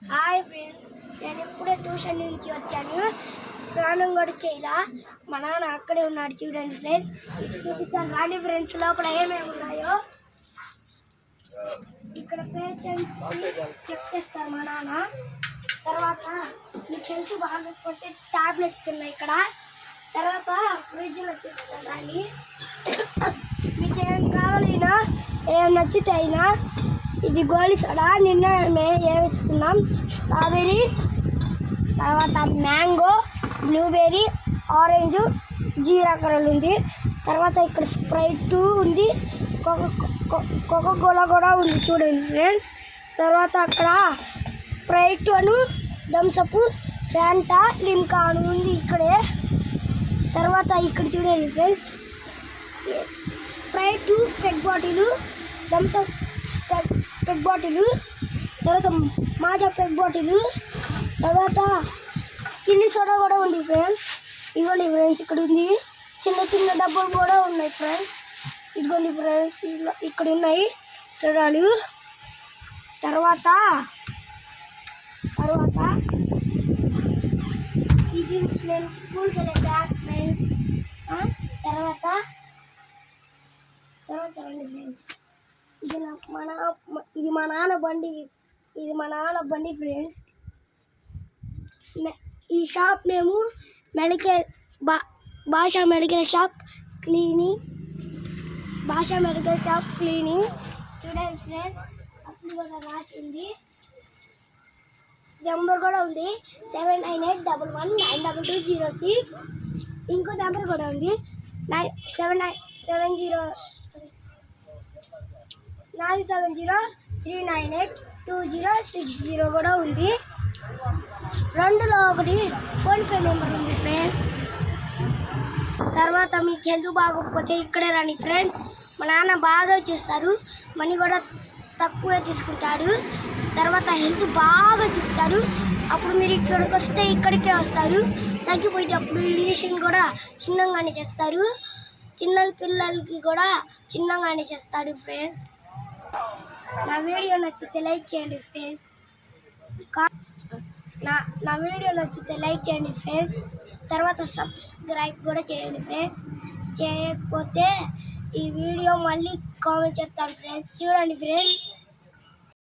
Hi friends, నేను ఇప్పుడే tuition నుంచి వచ్చాను. స్నానం కూడా చేయాల. మా నాన్న అక్కడే ఉన్నాడు చూడండి ఫ్రెండ్స్. చూపిస్తాను రాండి ఫ్రెండ్స్, లోపల ఏమేమి ఉన్నాయో. ఇక్కడ చెక్ చేస్తారు మా నాన్న. తర్వాత మీకు హెల్త్ బాగోకపోతే టాబ్లెట్స్ ఉన్నాయి ఇక్కడ. తర్వాత ఫ్రిడ్జ్లో చూపిస్తాను రాండి. మీకు ఏం కావాలైనా ఏం నచ్చితే అయినా. ఇది గోలి సోడా, నిన్న మేము వేసుకున్నాం. స్ట్రాబెర్రీ, తర్వాత మ్యాంగో, బ్లూబెర్రీ, ఆరెంజ్, జీరా కలర్ ఉంది. తర్వాత ఇక్కడ స్ప్రైట్ ఉంది, కోకో కోలా కూడా ఉంది చూడండి ఫ్రెండ్స్. తర్వాత అక్కడ స్ప్రైట్ అను థమ్సప్, ఫ్యాంటా, లిమ్కా అని ఉంది ఇక్కడే. తర్వాత ఇక్కడ చూడండి friends, Sprite peg bottle, Thums Up peg bottle, తర్వాత మాజా పెగ్ బాటిల్, తర్వాత కింది సోడా కూడా ఉంది ఫ్రెండ్స్. ఇదిగోండి ఫ్రెండ్స్, ఇక్కడ ఉంది. చిన్న చిన్న డబ్బాలు కూడా ఉన్నాయి ఫ్రెండ్స్. ఇదిగోండి ఫ్రెండ్స్, ఇక్కడ ఉన్నాయి సోడాలు. తర్వాత ఇది నేను స్కూల్కి వెళ్ళే బ్యాగ్ ఫ్రెండ్స్. తర్వాత రండి ఫ్రెండ్స్, ఇది మా నాన్న బండి ఫ్రెండ్స్. ఈ షాప్ మేము భాషా మెడికల్ షాప్ క్లీనింగ్ చూడండి ఫ్రెండ్స్. అప్పుడు కూడా రాసింది, నెంబర్ కూడా ఉంది 7981192206. ఇంకో నెంబర్ కూడా ఉంది 470398206 కూడా ఉంది. రెండులో ఒకటి ఫోన్పే నెంబర్ ఉంది ఫ్రెండ్స్. తర్వాత మీకు హెల్త్ బాగోకపోతే ఇక్కడే రండి ఫ్రెండ్స్. మా నాన్న బాగా చూస్తారు, మనీ కూడా తక్కువే తీసుకుంటాడు. తర్వాత హెల్త్ బాగా చూస్తాడు. అప్పుడు మీరు ఇక్కడికి వస్తే ఇక్కడికే వస్తారు. తగ్గిపోతే అప్పుడు ఇంజక్షన్ కూడా చిన్నగానే చేస్తారు. చిన్న పిల్లలకి కూడా చిన్నగానే చేస్తాడు ఫ్రెండ్స్. నా వీడియో నచ్చితే లైక్ చేయండి ఫ్రెండ్స్. నా వీడియో నచ్చితే లైక్ చేయండి ఫ్రెండ్స్. తర్వాత సబ్స్క్రైబ్ కూడా చేయండి ఫ్రెండ్స్. చేయకపోతే ఈ వీడియో మళ్ళీ కామెంట్ చేస్తాను ఫ్రెండ్స్. చూడండి ఫ్రెండ్స్.